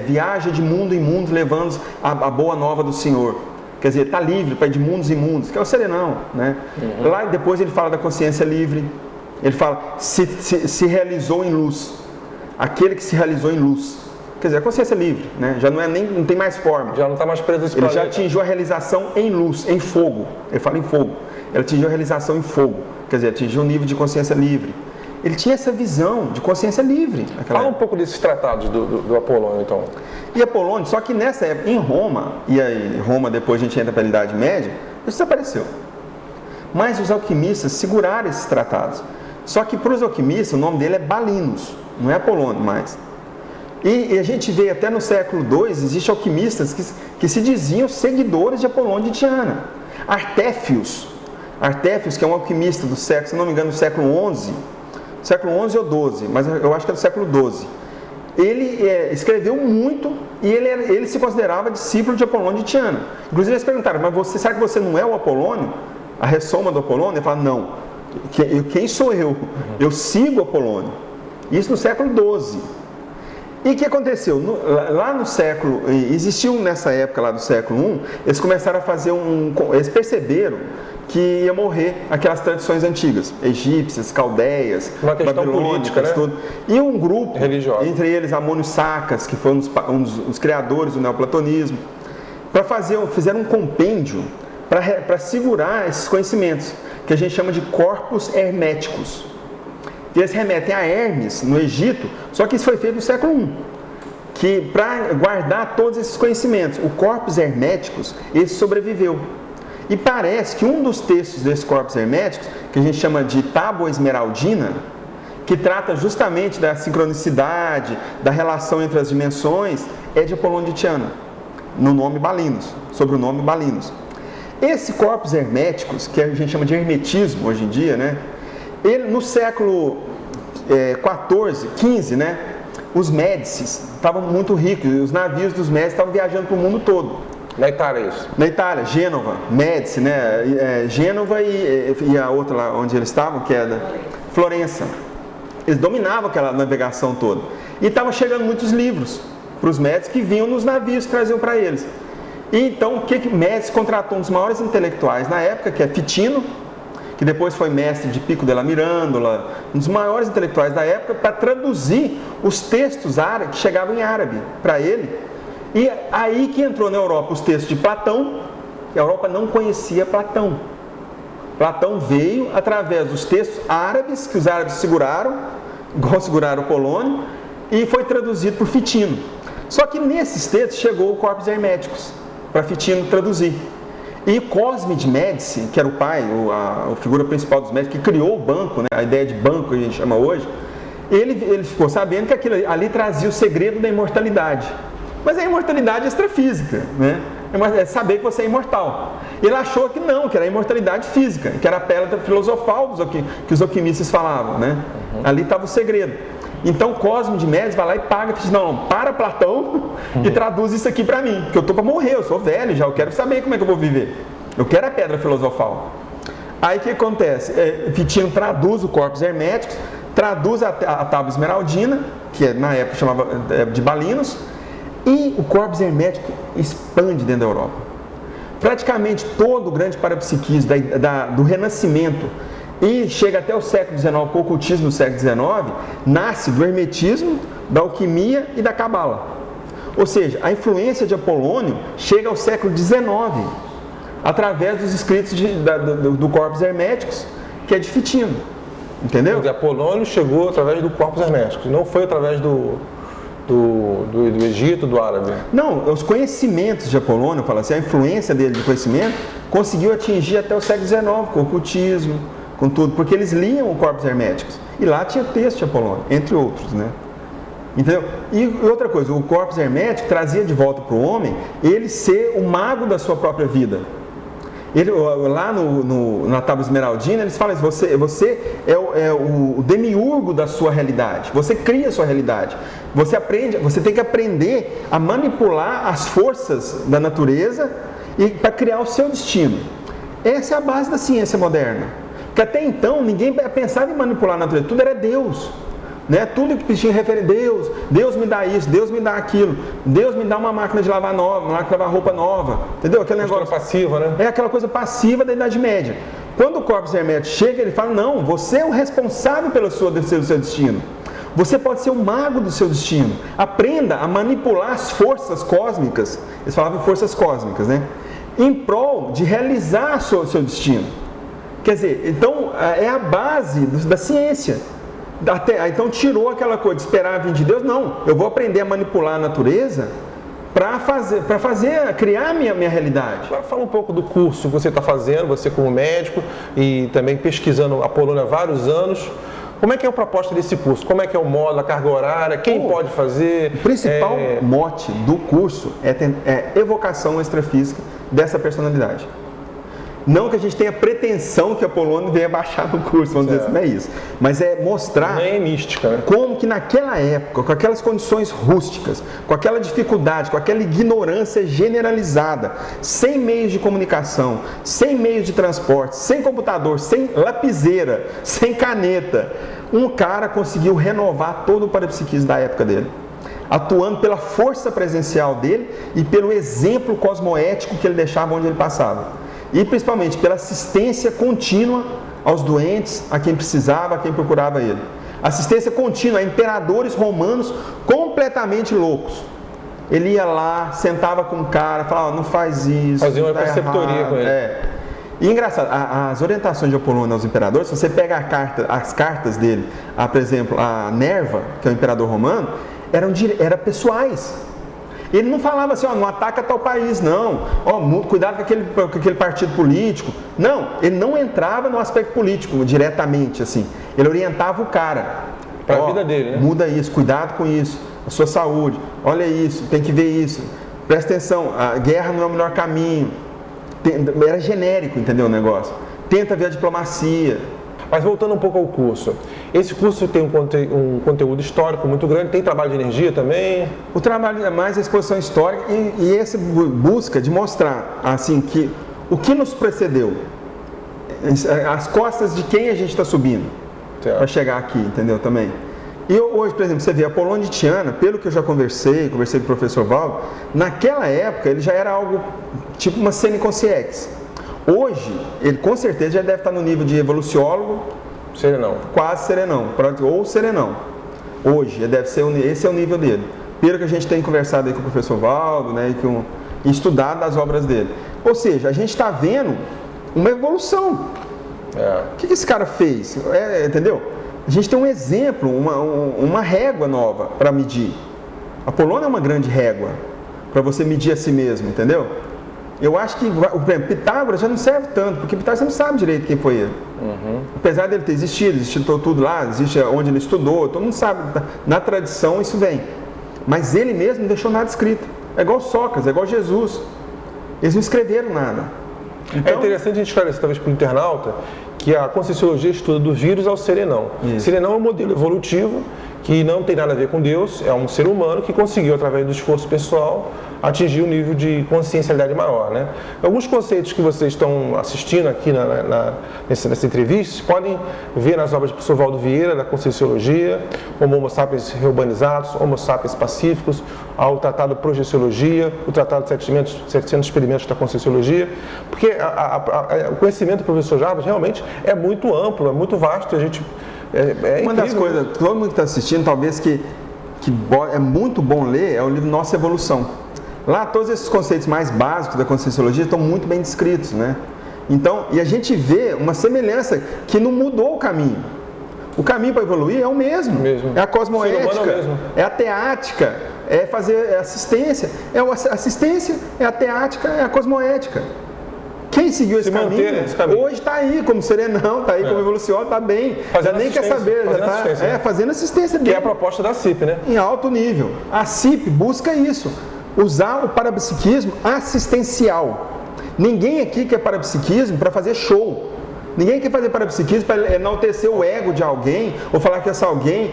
viaja de mundo em mundo, levando a boa nova do Senhor. Quer dizer, está livre para ir de mundos em mundos, que é o serenão, né? Uhum. Lá depois ele fala da consciência livre, ele fala, se realizou em luz, aquele que se realizou em luz. Quer dizer, a consciência livre, né? Já não tem mais forma. Já não está mais preso esse planeta. Ele já atingiu a realização em luz, em fogo. Ele fala em fogo. Ele atingiu a realização em fogo. Quer dizer, atingiu um nível de consciência livre. Ele tinha essa visão de consciência livre. Fala um pouco desses tratados do Apolônio, então. E Apolônio, só que nessa época, em Roma, e aí Roma depois a gente entra para a Idade Média, isso desapareceu. Mas os alquimistas seguraram esses tratados. Só que para os alquimistas, o nome dele é Balinos, não é Apolônio mais. E a gente vê até no século II, existem alquimistas que se diziam seguidores de Apolônio de Tiana. Artéfios, que é um alquimista do século, se não me engano, do século XI ou XII, mas eu acho que é do século XII. Ele escreveu muito e ele se considerava discípulo de Apolônio de Tiana. Inclusive eles perguntaram, mas será que você não é o Apolônio? A ressoma do Apolônio? Ele fala, não. Quem sou eu? Eu sigo Apolônio. Isso no século XII. E o que aconteceu? Lá no século, existiu nessa época lá do século I, eles começaram a fazer eles perceberam que ia morrer aquelas tradições antigas, egípcias, caldeias, uma questão política, né? Tudo. E um grupo, religioso, entre eles Amônio Sacas, que foi um dos criadores do neoplatonismo, fizeram um compêndio para segurar esses conhecimentos, que a gente chama de corpos herméticos. E eles remetem a Hermes, no Egito, só que isso foi feito no século I, que para guardar todos esses conhecimentos, o corpos herméticos, esse sobreviveu. E parece que um dos textos desses corpos herméticos, que a gente chama de Tábua Esmeraldina, que trata justamente da sincronicidade, da relação entre as dimensões, é de Apolônio de Tiana, no nome Balinos, sobre o nome Balinos. Esses corpos herméticos, que a gente chama de hermetismo hoje em dia, né? Ele, no século XIV, XV, né, os Médicis estavam muito ricos, os navios dos Médicis estavam viajando para o mundo todo. Na Itália, isso? Na Itália, Gênova, Médici, né, Gênova e a outra lá onde eles estavam, que é da Florença. Eles dominavam aquela navegação toda. E estavam chegando muitos livros para os Médicis que vinham nos navios que traziam para eles. E então, o que Médici contratou um dos maiores intelectuais na época, que é Fitino, que depois foi mestre de Pico della Mirandola, um dos maiores intelectuais da época, para traduzir os textos árabes que chegavam em árabe para ele. E aí que entrou na Europa os textos de Platão, que a Europa não conhecia Platão. Platão veio através dos textos árabes, que os árabes seguraram, igual seguraram o Apolônio, e foi traduzido por Fitino. Só que nesses textos chegou o Corpus Herméticos, para Fitino traduzir. E Cosme de Médici, que era o pai, a figura principal dos Médicos, que criou o banco, né, a ideia de banco que a gente chama hoje, ele ficou sabendo que aquilo ali trazia o segredo da imortalidade. Mas a imortalidade extrafísica, né? É saber que você é imortal. Ele achou que não, que era a imortalidade física, que era a pedra filosofal que os alquimistas falavam, né? Uhum. Ali estava o segredo. Então Cosme de Médici vai lá e paga e diz, não, para Platão e traduz isso aqui para mim, porque eu estou para morrer, eu sou velho já, eu quero saber como é que eu vou viver. Eu quero a pedra filosofal. Aí o que acontece? Fitino traduz o Corpus Herméticos, traduz a Tábua Esmeraldina, que na época chamava de Balinos, e o Corpus Hermético expande dentro da Europa. Praticamente todo o grande parapsiquismo do Renascimento e chega até o século XIX, o ocultismo do século XIX, nasce do hermetismo, da alquimia e da cabala. Ou seja, a influência de Apolônio chega ao século XIX, através dos escritos do Corpus Herméticos, que é de Fitino. Entendeu? O Apolônio chegou através do Corpus Herméticos, não foi através do Egito, do árabe. Não, os conhecimentos de Apolônio, eu falo assim, a influência dele de conhecimento conseguiu atingir até o século XIX, com o ocultismo, com tudo, porque eles liam o Corpus Herméticos. E lá tinha texto de Apolônio, entre outros, né? Entendeu? E outra coisa, o Corpus Hermético trazia de volta para o homem ele ser o mago da sua própria vida. Ele, lá na Tábua Esmeraldina, eles falam isso, você é o demiurgo da sua realidade, você cria a sua realidade, você tem que aprender a manipular as forças da natureza para criar o seu destino. Essa é a base da ciência moderna, porque até então ninguém pensava em manipular a natureza, tudo era Deus. Né? Tudo que tinha referência, Deus me dá isso, Deus me dá aquilo, Deus me dá uma máquina de lavar nova, uma máquina de lavar roupa nova, entendeu? Aquele negócio passiva, né? É aquela coisa passiva da Idade Média. Quando o Corpus Hermético chega, ele fala, não, você é o responsável pelo seu destino. Você pode ser o mago do seu destino. Aprenda a manipular as forças cósmicas, eles falavam em forças cósmicas, né? Em prol de realizar o seu destino. Quer dizer, então é a base da ciência. Então tirou aquela coisa de esperar vir de Deus. Não, eu vou aprender a manipular a natureza para criar a minha realidade. Agora fala um pouco do curso que você está fazendo, você como médico e também pesquisando Apolônio há vários anos. Como é que é a proposta desse curso? Como é que é o modo, a carga horária? Quem pode fazer? O principal mote do curso é evocação extrafísica dessa personalidade. Não que a gente tenha pretensão que Apolônio venha baixar no curso, vamos dizer assim, não é isso. Mas é mostrar mística, né? Como que naquela época, com aquelas condições rústicas, com aquela dificuldade, com aquela ignorância generalizada, sem meios de comunicação, sem meios de transporte, sem computador, sem lapiseira, sem caneta, um cara conseguiu renovar todo o parapsiquismo da época dele, atuando pela força presencial dele e pelo exemplo cosmoético que ele deixava onde ele passava. E principalmente pela assistência contínua aos doentes, a quem precisava, a quem procurava ele. Assistência contínua a imperadores romanos completamente loucos. Ele ia lá, sentava com o cara, falava, não faz isso. Fazia uma preceptoria com ele. E engraçado, as orientações de Apolônio aos imperadores, se você pega as cartas dele, por exemplo, a Nerva, que é o imperador romano, eram pessoais. Ele não falava assim, não ataca tal país, não. Cuidado com aquele partido político. Não, ele não entrava no aspecto político diretamente, assim. Ele orientava o cara. Para a vida dele, né? Muda isso, cuidado com isso, a sua saúde. Olha isso, tem que ver isso. Presta atenção, a guerra não é o melhor caminho. Era genérico, entendeu o negócio? Tenta ver a diplomacia. Mas voltando um pouco ao curso, esse curso tem um conteúdo histórico muito grande, tem trabalho de energia também? O trabalho é mais a exposição histórica e esse busca de mostrar assim, que o que nos precedeu, as costas de quem a gente está subindo para chegar aqui, entendeu também? E hoje, por exemplo, você vê Apolônio de Tiana, pelo que eu já conversei com o professor Valdo, naquela época ele já era algo tipo uma semiconsciex. Hoje, ele com certeza já deve estar no nível de evoluciólogo, serenão, quase serenão, ou serenão. Hoje, esse é o nível dele. Pelo que a gente tem conversado aí com o professor Valdo, né, e estudado as obras dele. Ou seja, a gente está vendo uma evolução. O que esse cara fez? Entendeu? A gente tem um exemplo, uma régua nova para medir. Apolônio é uma grande régua para você medir a si mesmo, entendeu? Eu acho que, por exemplo, Pitágoras já não serve tanto, porque Pitágoras você não sabe direito quem foi ele. Apesar dele ter existido tudo lá, existe onde ele estudou, todo mundo sabe, na tradição isso vem. Mas ele mesmo não deixou nada escrito. É igual Sócrates, é igual Jesus. Eles não escreveram nada. Então, é interessante a gente esclarecer, talvez para o internauta, que a Conscienciologia estuda do vírus ao serenão. Serenão é um modelo evolutivo que não tem nada a ver com Deus, é um ser humano que conseguiu, através do esforço pessoal, atingir um nível de consciencialidade maior, né? Alguns conceitos que vocês estão assistindo aqui nessa entrevista, podem ver nas obras do professor Valdo Vieira, da Conscienciologia, como Homo sapiens reubanizados, Homo sapiens pacíficos, ao Tratado de Projeciologia, o Tratado de 700 Experimentos da Conscienciologia, porque o conhecimento do professor Jarbas realmente é muito amplo, é muito vasto, a gente... Uma das coisas, todo mundo que está assistindo, talvez que que é muito bom ler é o livro Nossa Evolução. Lá todos esses conceitos mais básicos da Conscienciologia estão muito bem descritos, né? Então, e a gente vê uma semelhança que não mudou o caminho. O caminho para evoluir é o mesmo. É a cosmoética, é a teática, é fazer assistência. É a assistência, é a teática, é a cosmoética. Quem seguiu esse caminho, hoje está aí como serenão, está aí como evoluciona, está bem. Já nem quer saber, já está fazendo assistência dele. Que é a proposta da CIP, né? Em alto nível. A CIP busca isso, usar o parapsiquismo assistencial. Ninguém aqui quer parapsiquismo para fazer show. Ninguém quer fazer parapsiquismo para enaltecer o ego de alguém, ou falar que essa alguém,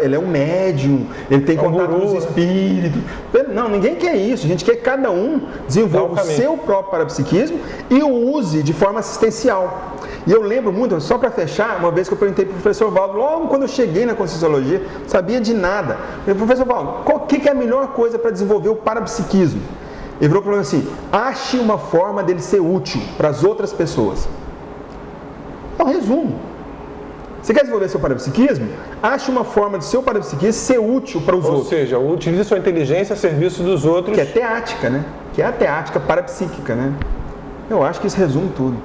ele é um médium, ele tem contato com os espíritos. Não, ninguém quer isso. A gente quer que cada um desenvolva o seu próprio parapsiquismo e o use de forma assistencial. E eu lembro muito, só para fechar, uma vez que eu perguntei para o professor Valdo, logo quando eu cheguei na Conscienciologia, não sabia de nada. Eu falei, professor Valdo, o que é a melhor coisa para desenvolver o parapsiquismo? Ele virou e falou assim, ache uma forma dele ser útil para as outras pessoas. É um resumo. Você quer desenvolver seu parapsiquismo? Ache uma forma de seu parapsiquismo ser útil para os outros. Ou seja, utilize sua inteligência a serviço dos outros. Que é teática, né? Que é a teática parapsíquica, né? Eu acho que isso resume tudo.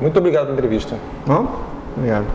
Muito obrigado pela entrevista. Bom, obrigado.